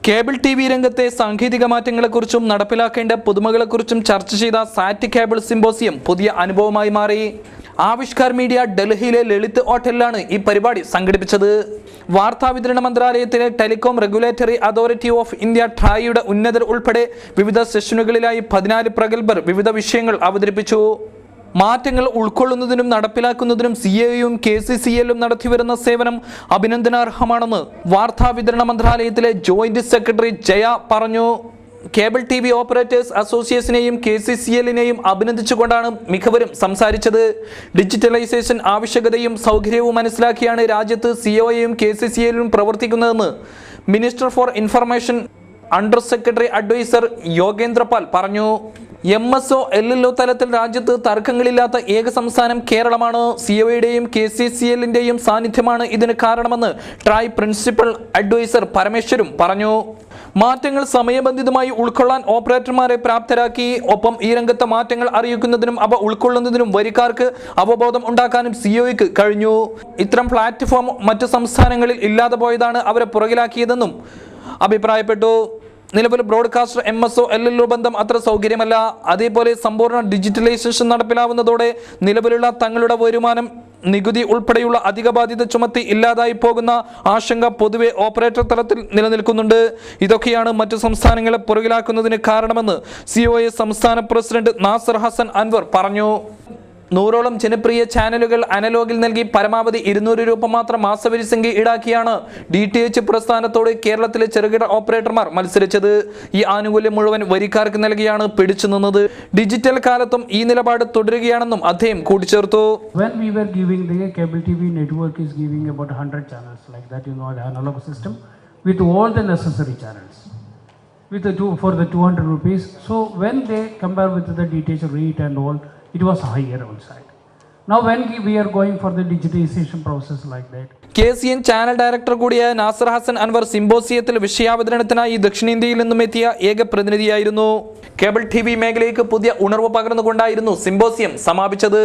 Cable T V രംഗത്തെ സാങ്കേതിക മാറ്റങ്ങളെക്കുറിച്ചും നടപ്പിലാക്കേണ്ട പുതുമകളെക്കുറിച്ചും ചർച്ച ചെയ്ത സാറ്റ് കേബിൾ സിംബോസിയം പുതിയ അനുഭവമായി മാറി. ആവിഷ്കാർ മീഡിയ ഡൽഹിയിലെ ലളിത് ഹോട്ടലിലാണ് ഈ പരിപാടി സംഘടിപ്പിച്ചത്. വാർത്താവിതരണ മന്ത്രാലയത്തിലെ telecom regulatory authority of India ട്രായിയുടെ ഉന്നതർ ഉൾപ്പെടെ വിവിധ സെഷനുകളിലായി 14 പ്രഗത്ഭർ വിവിധ വിഷയങ്ങൾ അവതരിപ്പിച്ചു. മാറ്റങ്ങൾ ഉൾക്കൊള്ളുന്നതിനും നടപ്പിലാക്കുന്നതിനും CAയും KCCLും നടത്തിവരുന്ന സേവനം അഭിനന്ദനാർഹമാണെന്ന് വാർത്താവിതരണ മന്ത്രാലയത്തിലെ ജോയിന്റ് സെക്രട്ടറി ജയ പറഞ്ഞു. കേബിൾ TV ഓപ്പറേറ്റേഴ്സ് അസോസിയേഷനെയും KCCLനെയും അഭിനന്ദിച്ചുകൊണ്ടാണ് മിക്കവരും സംസാരിച്ചത്. ഡിജിറ്റലൈസേഷൻ ആവശ്യകതയും സൗകര്യവും മനസ്സിലാക്കിയാണ് രാജ്യത്ത് COയും KCCLും പ്രവർത്തിക്കുന്നതെന്ന് minister for information under secretary advisor Yogendrapal പറഞ്ഞു. MSO LLO തലത്തിൽ രാജ്യത്ത് തർക്കങ്ങളില്ലാത്ത ഏക സംസ്ഥാനം കേരളമാണ്. COയുടെയും KCCLന്റെയും സാന്നിധ്യമാണ് ഇതിന് കാരണമെന്ന് ട്രായ് പ്രിൻസിപ്പൽ അഡ്വൈസർ പരമേശ്വരും പറഞ്ഞു. മാറ്റങ്ങൾ സമയബന്ധിതമായി ഉൾക്കൊള്ളാൻ ഓപ്പറേറ്റർമാരെ പ്രാപ്തരാക്കി. ഒപ്പം ഈ രംഗത്തെ മാറ്റങ്ങൾ അറിയിക്കുന്നതിനും അവ ഉൾക്കൊള്ളുന്നതിനും വരിക്കാർക്ക് അവബോധം ഉണ്ടാക്കാനും COയ്ക്ക് കഴിഞ്ഞു. ഇത്തരം പ്ലാറ്റ്ഫോം മറ്റു സംസ്ഥാനങ്ങളിൽ ഇല്ലാതെ പോയതാണ് അവരെ പുറകിലാക്കിയതെന്നും അഭിപ്രായപ്പെട്ടു. നിലവിൽ ബ്രോഡ്കാസ്റ്റർ MSO LLO ബന്ധം അത്ര സൗകര്യമല്ല. അതേപോലെ സമ്പൂർണ്ണ ഡിജിറ്റലൈസേഷൻ നടപ്പിലാവുന്നതോടെ നിലവിലുള്ള തങ്ങളുടെ വരുമാനം നികുതി ഉൾപ്പെടെയുള്ള അധിക ബാധ്യത ചുമത്തി ഇല്ലാതായി പോകുന്ന ആശങ്ക പൊതുവെ ഓപ്പറേറ്റർ തലത്തിൽ നിലനിൽക്കുന്നുണ്ട്. ഇതൊക്കെയാണ് മറ്റു സംസ്ഥാനങ്ങളെ പുറകിലാക്കുന്നതിന് കാരണമെന്ന് COA സംസ്ഥാന പ്രസിഡന്റ് നാസർ ഹസൻ അൻവർ പറഞ്ഞു. 100ഓളം ജനപ്രിയ ചാനലുകൾ അനലോഗിൽ നൽകി പരമാവധി 200 രൂപ മാത്രം മാസവരിസംഖ്യ ഈടാക്കിയാണ് DTH പ്രസ്ഥാനത്തോട് കേരളത്തിലെ ചെറുകിട ഓപ്പറേറ്റർമാർ മത്സരിച്ചത്. ഈ ആനുകൂല്യം മുഴുവൻ വരിക്കാർക്ക് നൽകിയാണ് പിടിച്ചു നിന്നത്. ഡിജിറ്റൽ കാലത്തും ഈ നിലപാട് തുടരുകയാണെന്നും അദ്ദേഹം കൂട്ടിച്ചേർത്തു. When we were giving the cable TV network is giving about 100 channels like that, you know, the analog system with all the necessary channels with the for the 200 rupees. So when they compare with the DTH rate and all, it was higher outside. Now when we are going for the digitization process like that. KCN channel director കൂടിയായ നാസർ ഹസൻ അൻവർ സിംബോസിയത്തിൽ വിഷയാവതരണത്തിനായി ദക്ഷിണേന്ത്യയിൽ നിന്നും എത്തിയ ഏക പ്രതിനിധിയായിരുന്നു. Cable TV മേഖലയ്ക്ക് പുതിയ ഉണർവ് പകർന്നുകൊണ്ടായിരുന്നു symposium സമാപിച്ചത്.